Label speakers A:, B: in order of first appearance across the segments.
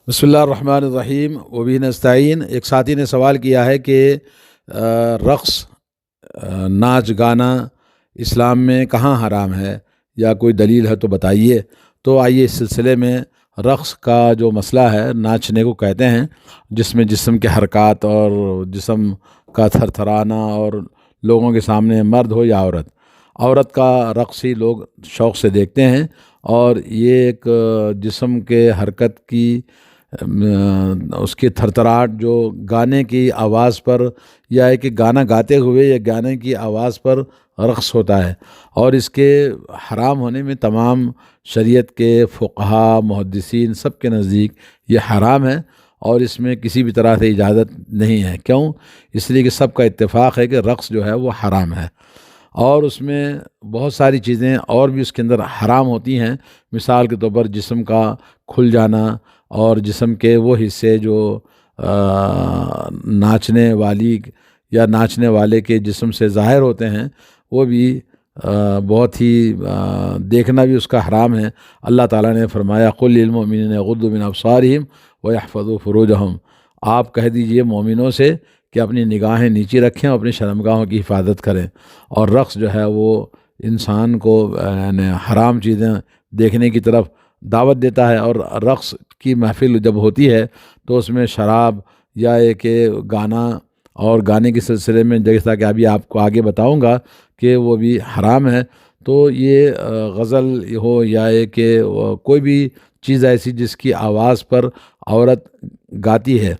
A: بسم اللہ الرحمن الرحیم وبہ نستعین۔ ایک ساتھی نے سوال کیا ہے کہ رقص، ناچ گانا اسلام میں کہاں حرام ہے یا کوئی دلیل ہے تو بتائیے۔ تو آئیے اس سلسلے میں رقص کا جو مسئلہ ہے، ناچنے کو کہتے ہیں جس میں جسم کے حرکات اور جسم کا تھر تھرانا، اور لوگوں کے سامنے مرد ہو یا عورت کا رقص ہی لوگ شوق سے دیکھتے ہیں، اور یہ ایک جسم کے حرکت کی اس کی تھرتھراہٹ جو گانے کی آواز پر، یا ہے کہ گانا گاتے ہوئے یا گانے کی آواز پر رقص ہوتا ہے، اور اس کے حرام ہونے میں تمام شریعت کے فقہا محدثین سب کے نزدیک یہ حرام ہے، اور اس میں کسی بھی طرح سے اجازت نہیں ہے۔ کیوں؟ اس لیے کہ سب کا اتفاق ہے کہ رقص جو ہے وہ حرام ہے، اور اس میں بہت ساری چیزیں اور بھی اس کے اندر حرام ہوتی ہیں۔ مثال کے طور پر جسم کا کھل جانا، اور جسم کے وہ حصے جو ناچنے والی یا ناچنے والے کے جسم سے ظاہر ہوتے ہیں، وہ بھی بہت ہی دیکھنا بھی اس کا حرام ہے۔ اللہ تعالیٰ نے فرمایا قل للمؤمنین یغضوا من ابصارہم ویحفظوا فروجہم، آپ کہہ دیجئے مومنوں سے کہ اپنی نگاہیں نیچی رکھیں اور اپنی شرمگاہوں کی حفاظت کریں۔ اور رقص جو ہے وہ انسان کو حرام چیزیں دیکھنے کی طرف دعوت دیتا ہے، اور رقص کی محفل جب ہوتی ہے تو اس میں شراب یا ایک گانا، اور گانے کے سلسلے میں جیسا کہ ابھی آپ کو آگے بتاؤں گا کہ وہ بھی حرام ہے۔ تو یہ غزل ہو یا کہ کوئی بھی چیز ایسی جس کی آواز پر عورت گاتی ہے۔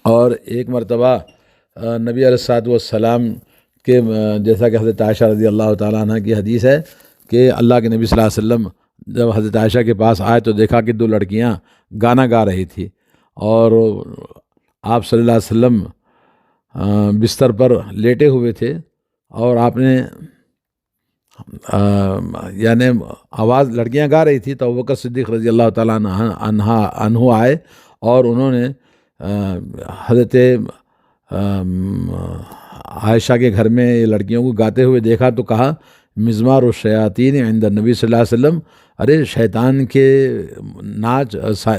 A: اور ایک مرتبہ نبی علیہ الصلوۃ والسلام کے جیسا کہ حضرت عائشہ رضی اللہ تعالیٰ عنہ کی حدیث ہے کہ اللہ کے نبی صلی اللہ علیہ وسلم جب حضرت عائشہ کے پاس آئے تو دیکھا کہ دو لڑکیاں گانا گا رہی تھی، اور آپ صلی اللہ علیہ وسلم بستر پر لیٹے ہوئے تھے، اور آپ نے یعنی آواز لڑکیاں گا رہی تھی تو ابوبکر صدیق رضی اللہ تعالیٰ عنہ آئے، اور انہوں نے حضرت عائشہ کے گھر میں لڑکیوں کو گاتے ہوئے دیکھا تو کہا مزمار الشیاطین عند النبی صلی اللہ علیہ وسلم، ارے شیطان کے ناچ،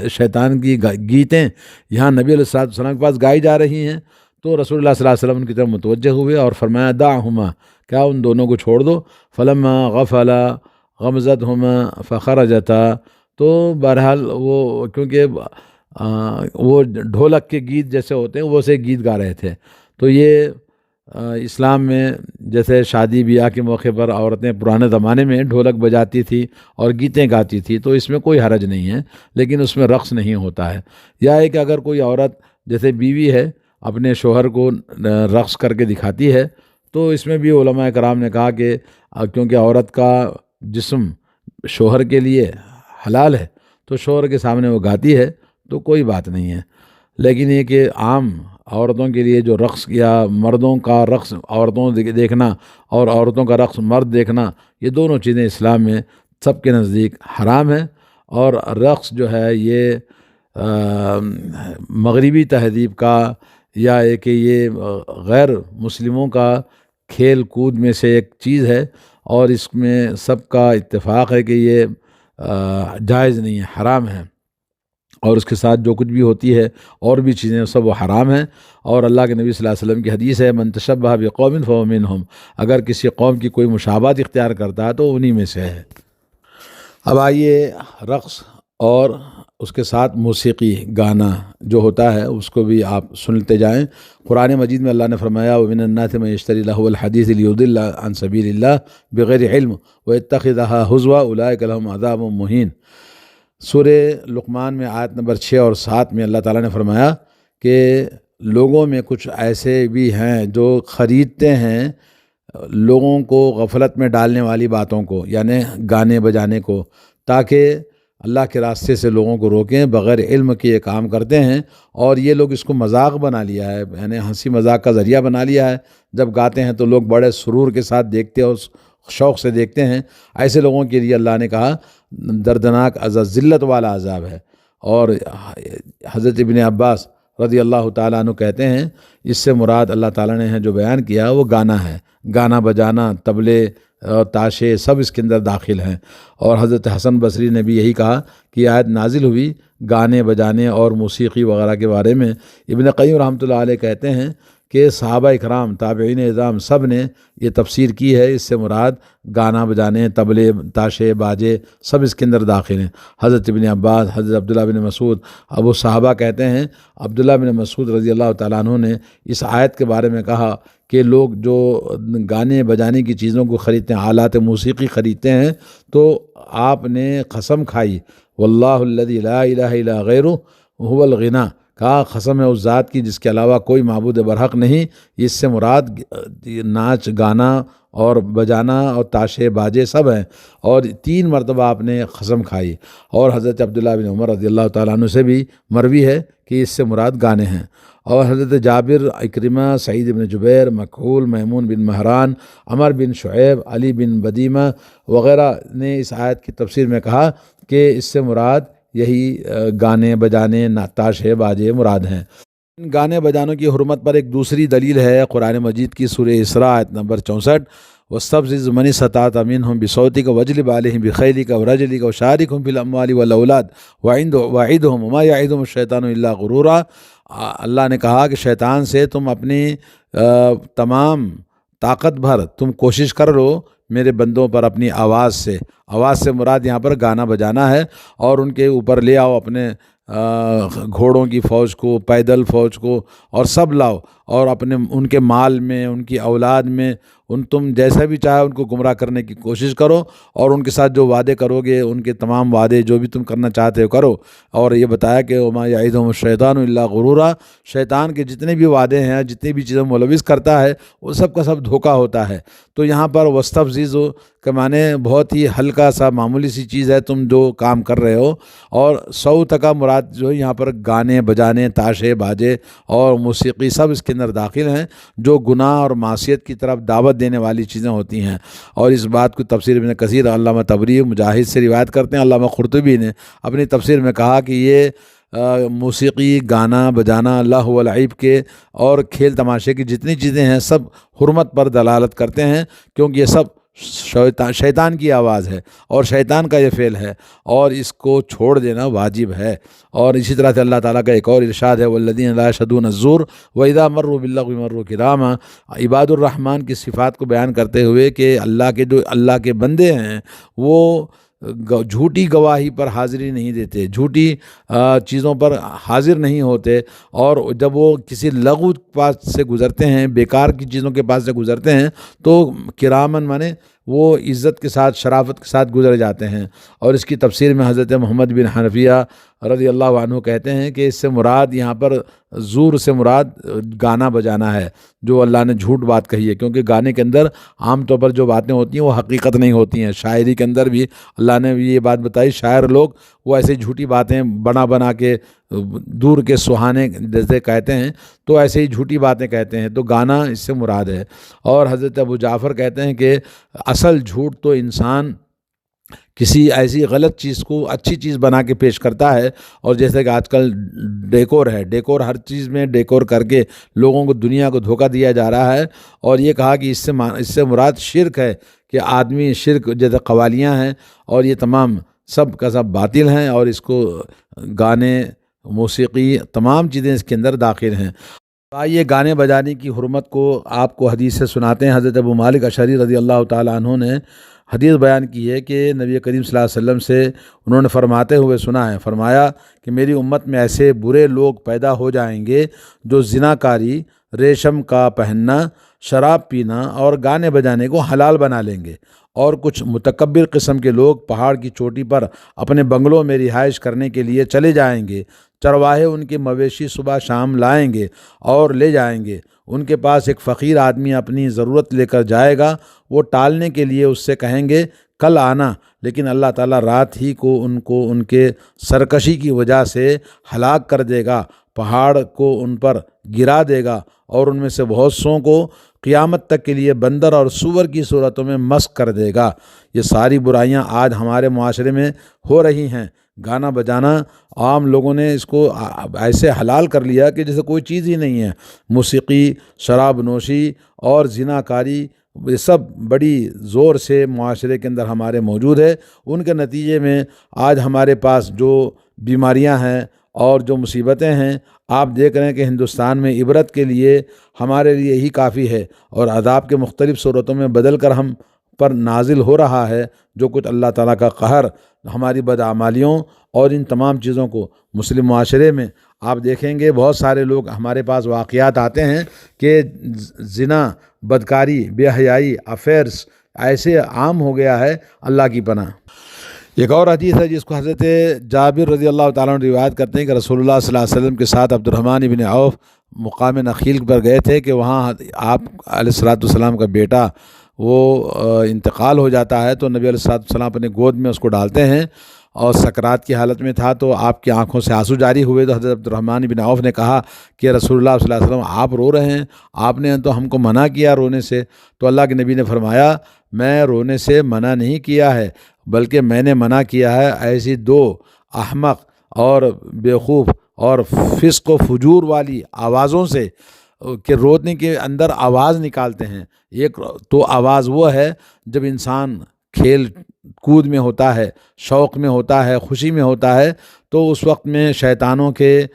A: شیطان کی گیتیں یہاں نبی علیہ الصلوۃ والسلام کے پاس گائی جا رہی ہیں۔ تو رسول اللہ صلی اللہ علیہ وسلم ان کی طرف متوجہ ہوئے اور فرمایا دعہما، کیا ان دونوں کو چھوڑ دو، فلما غفلا غمزتہما فخرجتا۔ تو بہرحال وہ کیونکہ وہ ڈھولک کے گیت جیسے ہوتے ہیں وہ سے گیت گا رہے تھے، تو یہ اسلام میں جیسے شادی بیاہ کے موقع پر عورتیں پرانے زمانے میں ڈھولک بجاتی تھی اور گیتیں گاتی تھی تو اس میں کوئی حرج نہیں ہے، لیکن اس میں رقص نہیں ہوتا ہے۔ یا ایک اگر کوئی عورت جیسے بیوی ہے اپنے شوہر کو رقص کر کے دکھاتی ہے، تو اس میں بھی علماء کرام نے کہا کہ کیونکہ عورت کا جسم شوہر کے لیے حلال ہے تو شوہر کے سامنے وہ گاتی ہے تو کوئی بات نہیں ہے۔ لیکن یہ کہ عام عورتوں کے لیے جو رقص، یا مردوں کا رقص عورتوں دیکھنا اور عورتوں کا رقص مرد دیکھنا، یہ دونوں چیزیں اسلام میں سب کے نزدیک حرام ہے۔ اور رقص جو ہے یہ مغربی تہذیب کا، یا کہ یہ غیر مسلموں کا کھیل کود میں سے ایک چیز ہے، اور اس میں سب کا اتفاق ہے کہ یہ جائز نہیں ہے، حرام ہے، اور اس کے ساتھ جو کچھ بھی ہوتی ہے اور بھی چیزیں سب وہ حرام ہیں۔ اور اللہ کے نبی صلی اللہ علیہ وسلم کی حدیث ہے من تشبہ بقوم فہو منہم، اگر کسی قوم کی کوئی مشابہت اختیار کرتا ہے تو انہی میں سے ہے۔ اب آئیے رقص اور اس کے ساتھ موسیقی گانا جو ہوتا ہے اس کو بھی آپ سنتے جائیں۔ قرآن مجید میں اللہ نے فرمایا وَمِنَ النَّاسِ مَن يَشْتَرِي لَهْوَ الْحَدِيثِ لِيُضِلَّ عَن سَبِيلِ اللَّهِ بِغَيْرِ عِلْمٍ وَيَتَّخِذَهَا هُزُوًا أُولَٰئِكَ لَهُمْ عَذَابٌ مُّهِينٌ۔ سورہ لقمان میں آیت نمبر 6 اور 7 میں اللہ تعالیٰ نے فرمایا کہ لوگوں میں کچھ ایسے بھی ہیں جو خریدتے ہیں لوگوں کو غفلت میں ڈالنے والی باتوں کو، یعنی گانے بجانے کو، تاکہ اللہ کے راستے سے لوگوں کو روکیں، بغیر علم کے یہ کام کرتے ہیں، اور یہ لوگ اس کو مذاق بنا لیا ہے، یعنی ہنسی مذاق کا ذریعہ بنا لیا ہے۔ جب گاتے ہیں تو لوگ بڑے سرور کے ساتھ دیکھتے اور شوق سے دیکھتے ہیں، ایسے لوگوں کے لیے اللہ نے کہا دردناک عذاب، ذلت والا عذاب ہے۔ اور حضرت ابن عباس رضی اللہ تعالیٰ عنہ کہتے ہیں اس سے مراد اللہ تعالیٰ نے جو بیان کیا وہ گانا ہے، گانا بجانا، طبلے تاشے سب اس کے اندر داخل ہیں۔ اور حضرت حسن بصری نے بھی یہی کہا کہ آیت نازل ہوئی گانے بجانے اور موسیقی وغیرہ کے بارے میں۔ ابن قیم رحمۃ اللہ علیہ کہتے ہیں کہ صحابہ اکرام تابعین اعظام سب نے یہ تفسیر کی ہے، اس سے مراد گانا بجانے، طبلے، تاشے، باجے سب اس کے اندر داخل ہیں۔ حضرت ابن عباس، حضرت عبداللہ بن مسعود، ابو صحابہ کہتے ہیں عبداللہ بن مسعود رضی اللہ تعالیٰ عنہ نے اس آیت کے بارے میں کہا کہ لوگ جو گانے بجانے کی چیزوں کو خریدتے ہیں، آلات موسیقی خریدتے ہیں، تو آپ نے قسم کھائی واللہ الذی لا الہ الا غیرہ هو الغنی، کہا قسم ہے اس ذات کی جس کے علاوہ کوئی معبود برحق نہیں، اس سے مراد ناچ گانا اور بجانا اور تاشے باجے سب ہیں۔ اور 3 مرتبہ آپ نے قسم کھائی۔ اور حضرت عبداللہ بن عمر رضی اللہ تعالیٰ عنہ سے بھی مروی ہے کہ اس سے مراد گانے ہیں۔ اور حضرت جابر، اکرمہ، سعید بن جبیر، مکحول، میمون بن مہران، عمر بن شعیب، علی بن بدیمہ وغیرہ نے اس آیت کی تفسیر میں کہا کہ اس سے مراد یہی گانے بجانے، تاشے باجے مراد ہیں۔ ان گانے بجانوں کی حرمت پر ایک دوسری دلیل ہے قرآن مجید کی سورہ اسراء آیت نمبر 64، وَاسْتَفْزِزْ مَنِ اسْتَطَعْتَ مِنْهُمْ بِصَوْتِكَ وَاجْلِبْ عَلَيْهِمْ بِخَيْلِكَ وَرَجْلِكَ وَشَارِكْهُمْ فِي الْأَمْوَالِ وَالْأَوْلَادِ وَعِدْهُمْ وَمَا يَعِدُهُمُ الشَّيْطَانُ إِلَّا غُرُورًا۔ اللہ نے کہا کہ شیطان سے تم اپنی تمام طاقت بھر تم کوشش کر لو میرے بندوں پر اپنی آواز سے مراد یہاں پر گانا بجانا ہے، اور ان کے اوپر لے آؤ اپنے گھوڑوں کی فوج کو، پیدل فوج کو، اور سب لاؤ، اور اپنے ان کے مال میں، ان کی اولاد میں، تم جیسا بھی چاہے ان کو گمراہ کرنے کی کوشش کرو، اور ان کے ساتھ جو وعدے کرو گے ان کے تمام وعدے جو بھی تم کرنا چاہتے ہو کرو۔ اور یہ بتایا کہ وما یعدہم الشیطان الا غرورا، شیطان کے جتنے بھی وعدے ہیں، جتنی بھی چیزیں ملوث کرتا ہے وہ سب کا سب دھوکہ ہوتا ہے۔ تو یہاں پر وستفزیز کے معنی بہت ہی ہلکا سا معمولی سی چیز ہے تم جو کام کر رہے ہو، اور 100 کا مراد جو یہاں پر گانے بجانے، تاشے باجے اور موسیقی سب اس کے اندر داخل ہیں، جو گناہ اور معصیت کی طرف دعوت دینے والی چیزیں ہوتی ہیں۔ اور اس بات کو تفسیر ابن کثیر، علامہ طبری، مجاہد سے روایت کرتے ہیں۔ علامہ قرطبی نے اپنی تفسیر میں کہا کہ یہ موسیقی، گانا بجانا، اللہ و لعب کے اور کھیل تماشے کی جتنی چیزیں ہیں سب حرمت پر دلالت کرتے ہیں، کیونکہ یہ سب شیطان کی آواز ہے اور شیطان کا یہ فعل ہے، اور اس کو چھوڑ دینا واجب ہے۔ اور اسی طرح سے اللہ تعالیٰ کا ایک اور ارشاد ہے والذین لا یشہدون الزور واذا مروا باللغو مروا کراما، عباد الرحمن کی صفات کو بیان کرتے ہوئے کہ اللہ کے بندے ہیں وہ جھوٹی گواہی پر حاضری نہیں دیتے، جھوٹی چیزوں پر حاضر نہیں ہوتے، اور جب وہ کسی لغو پاس سے گزرتے ہیں، بیکار کی چیزوں کے پاس سے گزرتے ہیں، تو کرامن مانے وہ عزت کے ساتھ، شرافت کے ساتھ گزر جاتے ہیں۔ اور اس کی تفسیر میں حضرت محمد بن حنفیہ رضی اللہ عنہ کہتے ہیں کہ اس سے مراد یہاں پر زور سے مراد گانا بجانا ہے، جو اللہ نے جھوٹ بات کہی ہے، کیونکہ گانے کے اندر عام طور پر جو باتیں ہوتی ہیں وہ حقیقت نہیں ہوتی ہیں۔ شاعری کے اندر بھی اللہ نے یہ بات بتائی، شاعر لوگ وہ ایسے جھوٹی باتیں بنا کے دور کے سہانے جیسے کہتے ہیں، تو ایسے ہی جھوٹی باتیں کہتے ہیں، تو گانا اس سے مراد ہے۔ اور حضرت ابو جعفر کہتے ہیں کہ اصل جھوٹ تو انسان کسی ایسی غلط چیز کو اچھی چیز بنا کے پیش کرتا ہے، اور جیسے کہ آج کل ڈیکور ہے، ڈیکور ہر چیز میں ڈیکور کر کے لوگوں کو، دنیا کو دھوکہ دیا جا رہا ہے، اور یہ کہا کہ اس سے مراد شرک ہے، کہ آدمی شرک جیسے قوالیاں ہیں اور یہ تمام سب کا سب باطل ہیں، اور اس کو گانے، موسیقی تمام چیزیں اس کے اندر داخل ہیں۔ آئیے گانے بجانے کی حرمت کو آپ کو حدیث سے سناتے ہیں۔ حضرت ابو مالک اشعری رضی اللہ تعالیٰ عنہ نے حدیث بیان کی ہے کہ نبی کریم صلی اللہ علیہ وسلم سے انہوں نے فرماتے ہوئے سنا ہے، فرمایا کہ میری امت میں ایسے برے لوگ پیدا ہو جائیں گے جو زنا کاری، ریشم کا پہننا، شراب پینا اور گانے بجانے کو حلال بنا لیں گے، اور کچھ متکبر قسم کے لوگ پہاڑ کی چوٹی پر اپنے بنگلوں میں رہائش کرنے کے لیے چلے جائیں گے، چرواہے ان کے مویشی صبح شام لائیں گے اور لے جائیں گے، ان کے پاس ایک فقیر آدمی اپنی ضرورت لے کر جائے گا، وہ ٹالنے کے لیے اس سے کہیں گے کل آنا، لیکن اللہ تعالیٰ رات ہی کو ان کے سرکشی کی وجہ سے ہلاک کر دے گا، پہاڑ کو ان پر گرا دے گا، اور ان میں سے بہت سوں کو قیامت تک کے لیے بندر اور سور کی صورتوں میں مسخ کر دے گا۔ یہ ساری برائیاں آج ہمارے معاشرے میں ہو رہی ہیں۔ گانا بجانا عام لوگوں نے اس کو ایسے حلال کر لیا کہ جیسے کوئی چیز ہی نہیں ہے۔ موسیقی، شراب نوشی اور زنا کاری یہ سب بڑی زور سے معاشرے کے اندر ہمارے موجود ہے۔ ان کے نتیجے میں آج ہمارے پاس جو بیماریاں ہیں اور جو مصیبتیں ہیں، آپ دیکھ رہے ہیں کہ ہندوستان میں عبرت کے لیے ہمارے لیے یہی کافی ہے، اور عذاب کے مختلف صورتوں میں بدل کر ہم پر نازل ہو رہا ہے جو کچھ اللہ تعالیٰ کا قہر ہماری بدعمالیوں اور ان تمام چیزوں کو مسلم معاشرے میں آپ دیکھیں گے۔ بہت سارے لوگ ہمارے پاس واقعات آتے ہیں کہ زنا، بدکاری، بے حیائی، افیئرس ایسے عام ہو گیا ہے، اللہ کی پناہ۔ ایک اور حدیث ہے جس کو حضرت جابر رضی اللہ تعالیٰ عنہ روایت کرتے ہیں کہ رسول اللہ صلی اللہ علیہ وسلم کے ساتھ عبد الرحمن بن عوف مقام نخیل پر گئے تھے کہ وہاں آپ علیہ الصلوۃ والسلام کا بیٹا وہ انتقال ہو جاتا ہے، تو نبی علیہ الصلوۃ والسلام اپنے گود میں اس کو ڈالتے ہیں، اور سکرات کی حالت میں تھا تو آپ کی آنکھوں سے آنسو جاری ہوئے، تو حضرت عبد الرحمن بن عوف نے کہا کہ رسول اللہ صلی اللہ علیہ وسلم آپ رو رہے ہیں، آپ نے تو ہم کو منع کیا رونے سے۔ تو اللہ کے نبی نے فرمایا میں رونے سے منع نہیں کیا ہے، بلکہ میں نے منع کیا ہے ایسی دو احمق اور بیوقوف اور فسق و فجور والی آوازوں سے کہ رونے کے اندر آواز نکالتے ہیں۔ ایک تو آواز وہ ہے جب انسان کھیل کود میں ہوتا ہے، شوق میں ہوتا ہے، خوشی میں ہوتا ہے، تو اس وقت میں شیطانوں کے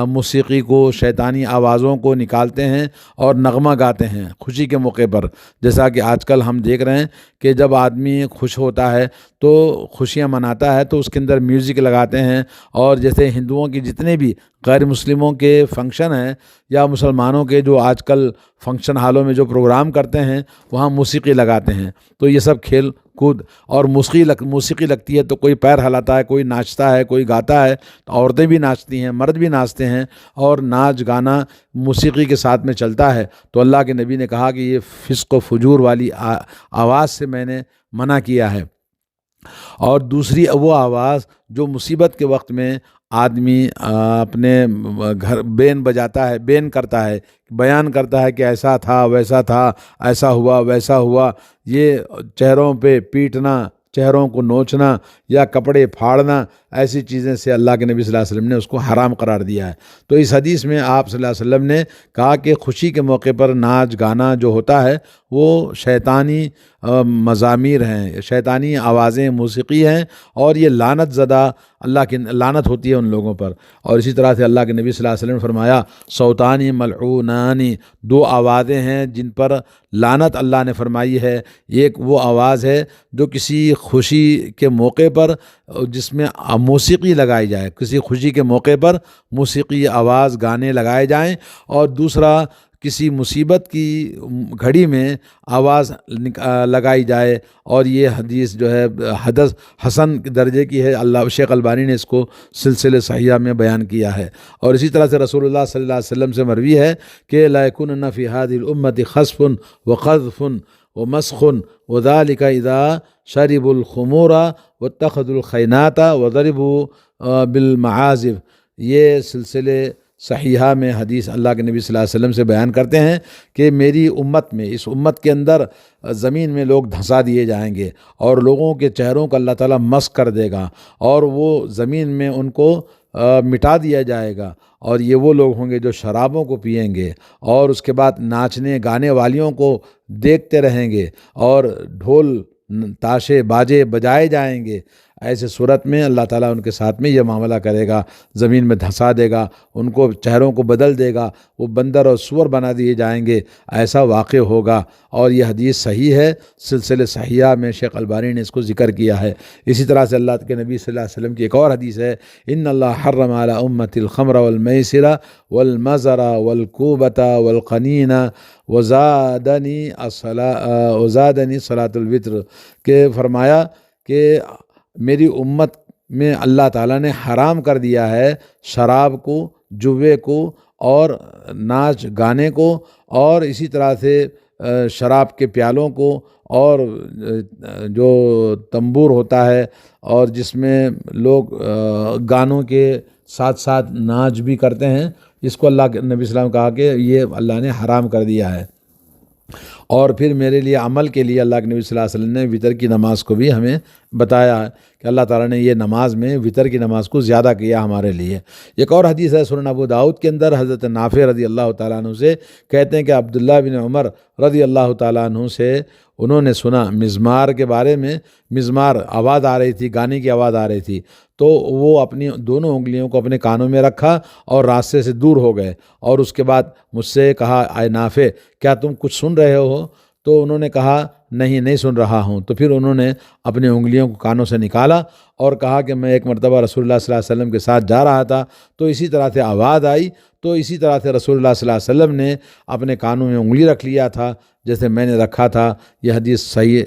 A: موسیقی کو، شیطانی آوازوں کو نکالتے ہیں اور نغمہ گاتے ہیں خوشی کے موقع پر۔ جیسا کہ آج کل ہم دیکھ رہے ہیں کہ جب آدمی خوش ہوتا ہے تو خوشیاں مناتا ہے تو اس کے اندر میوزک لگاتے ہیں، اور جیسے ہندوؤں کی جتنے بھی غیر مسلموں کے فنکشن ہیں یا مسلمانوں کے جو آج کل فنکشن ہالوں میں جو پروگرام کرتے ہیں وہاں موسیقی لگاتے ہیں، تو یہ سب کھیل کود اور موسیقی لگتی ہے تو کوئی پیر ہلاتا ہے، کوئی ناچتا ہے، کوئی گاتا ہے، تو عورتیں بھی ناچتی ہیں، مرد بھی ناچتے ہیں، اور ناچ گانا موسیقی کے ساتھ میں چلتا ہے۔ تو اللہ کے نبی نے کہا کہ یہ فسق و فجور والی آواز سے میں نے منع کیا ہے۔ اور دوسری وہ آواز جو مصیبت کے وقت میں آدمی اپنے گھر بین بجاتا ہے، بین کرتا ہے، بیان کرتا ہے کہ ایسا تھا، ویسا تھا، ایسا ہوا، ویسا ہوا، یہ چہروں پہ پیٹنا، چہروں کو نوچنا یا کپڑے پھاڑنا، ایسی چیزیں سے اللہ کے نبی صلی اللہ علیہ وسلم نے اس کو حرام قرار دیا ہے۔ تو اس حدیث میں آپ صلی اللہ علیہ وسلم نے کہا کہ خوشی کے موقع پر ناچ گانا جو ہوتا ہے وہ شیطانی مزامیر ہیں، شیطانی آوازیں، موسیقی ہیں، اور یہ لعنت زدہ، اللہ کی لعنت ہوتی ہے ان لوگوں پر۔ اور اسی طرح سے اللہ کے نبی صلی اللہ علیہ وسلم نے فرمایا صوتانی ملعونانی، دو آوازیں ہیں جن پر لعنت اللہ نے فرمائی ہے۔ ایک وہ آواز ہے جو کسی خوشی کے موقع پر جس میں موسیقی لگائی جائے، کسی خوشی کے موقع پر موسیقی آواز گانے لگائے جائیں، اور دوسرا کسی مصیبت کی گھڑی میں آواز لگائی جائے، اور یہ حدیث جو ہے حدث حسن درجے کی ہے۔ اللہ شیخ البانی نے اس کو سلسلہ صحیحہ میں بیان کیا ہے۔ اور اسی طرح سے رسول اللہ صلی اللہ علیہ وسلم سے مروی ہے کہ لا یکونن فی هذه الامة خسف وقذف ومسخ وذلك اذا شربوا الخمور واتخذوا الخینات وضربوا بالمعازف۔ یہ سلسلے صحیحہ میں حدیث اللہ کے نبی صلی اللہ علیہ وسلم سے بیان کرتے ہیں کہ میری امت میں، اس امت کے اندر زمین میں لوگ دھنسا دیے جائیں گے، اور لوگوں کے چہروں کو اللہ تعالیٰ مسخ کر دے گا، اور وہ زمین میں ان کو مٹا دیا جائے گا۔ اور یہ وہ لوگ ہوں گے جو شرابوں کو پئیں گے، اور اس کے بعد ناچنے گانے والیوں کو دیکھتے رہیں گے، اور ڈھول تاشے باجے بجائے جائیں گے۔ ایسے صورت میں اللہ تعالیٰ ان کے ساتھ میں یہ معاملہ کرے گا، زمین میں دھنسا دے گا، ان کو چہروں کو بدل دے گا، وہ بندر اور سور بنا دیے جائیں گے، ایسا واقع ہوگا۔ اور یہ حدیث صحیح ہے، سلسلہ صحیحہ میں شیخ البانی نے اس کو ذکر کیا ہے۔ اسی طرح سے اللہ کے نبی صلی اللہ علیہ وسلم کی ایک اور حدیث ہے ان اللہ حرم علی امتی الخمر والمیسر والمزر والکوبۃ والقنین وزادنی صلاۃ الوتر، کہ فرمایا کہ میری امت میں اللہ تعالیٰ نے حرام کر دیا ہے شراب کو، جوے کو، اور ناچ گانے کو، اور اسی طرح سے شراب کے پیالوں کو، اور جو تنبور ہوتا ہے اور جس میں لوگ گانوں کے ساتھ ساتھ ناچ بھی کرتے ہیں، اس کو اللہ کے نبی صلی اللہ علیہ وسلم کہا کہ یہ اللہ نے حرام کر دیا ہے۔ اور پھر میرے لیے عمل کے لیے اللہ کے نبی صلی اللہ علیہ وسلم نے وتر کی نماز کو بھی ہمیں بتایا ہے کہ اللہ تعالیٰ نے یہ نماز میں وطر کی نماز کو زیادہ کیا ہمارے لیے۔ ایک اور حدیث ہے سنن ابو داؤد کے اندر، حضرت نافع رضی اللہ تعالیٰ عنہ سے کہتے ہیں کہ عبداللہ بن عمر رضی اللہ تعالیٰ عنہ سے انہوں نے سنا مزمار کے بارے میں، مزمار آواز آ رہی تھی، گانے کی آواز آ رہی تھی، تو وہ اپنی دونوں انگلیوں کو اپنے کانوں میں رکھا اور راستے سے دور ہو گئے، اور اس کے بعد مجھ سے کہا اے نافع کیا تم کچھ سن رہے ہو؟ تو انہوں نے کہا نہیں سن رہا ہوں۔ تو پھر انہوں نے اپنی انگلیوں کو کانوں سے نکالا اور کہا کہ میں ایک مرتبہ رسول اللہ صلی اللہ علیہ وسلم کے ساتھ جا رہا تھا، تو اسی طرح سے آواز آئی، تو اسی طرح سے رسول اللہ صلی اللہ علیہ وسلم نے اپنے کانوں میں انگلی رکھ لیا تھا جیسے میں نے رکھا تھا۔ یہ حدیث صحیح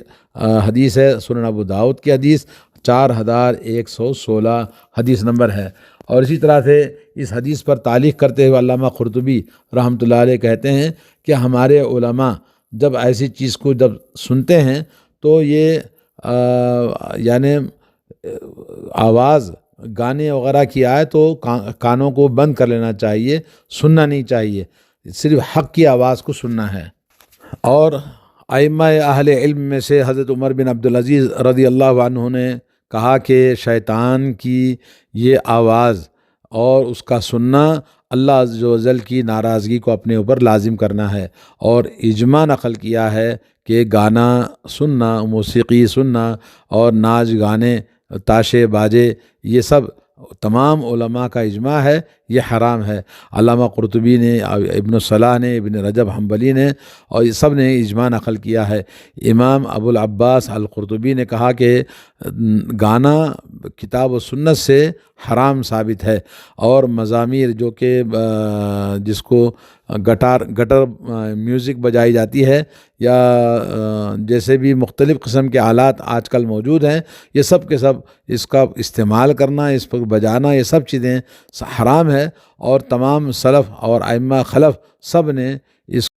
A: حدیث ہے، سنن ابو داؤد کی حدیث 4116 حدیث نمبر ہے۔ اور اسی طرح سے اس حدیث پر تعلیق کرتے ہوئے علامہ قرطبی رحمۃ اللہ علیہ کہتے ہیں کہ ہمارے علماء جب ایسی چیز کو جب سنتے ہیں تو یہ یعنی آواز گانے وغیرہ کی آئے تو کانوں کو بند کر لینا چاہیے، سننا نہیں چاہیے، صرف حق کی آواز کو سننا ہے۔ اور ائمہ اہل علم میں سے حضرت عمر بن عبدالعزیز رضی اللہ عنہ نے کہا کہ شیطان کی یہ آواز اور اس کا سننا اللہ عز و جل کی ناراضگی کو اپنے اوپر لازم کرنا ہے، اور اجماع نقل کیا ہے کہ گانا سننا، موسیقی سننا اور ناچ گانے، تاشے باجے، یہ سب تمام علماء کا اجماع ہے یہ حرام ہے۔ علامہ قرطبی نے، ابن صلاح نے، ابن رجب حنبلی نے، اور یہ سب نے اجماع نقل کیا ہے۔ امام ابو العباس القرطبی نے کہا کہ گانا کتاب و سنت سے حرام ثابت ہے، اور مزامیر جو کہ جس کو گٹر میوزک بجائی جاتی ہے، یا جیسے بھی مختلف قسم کے آلات آج کل موجود ہیں، یہ سب کے سب اس کا استعمال کرنا، اس پر بجانا، یہ سب چیزیں حرام ہے، اور تمام سلف اور ائمہ خلف سب نے اس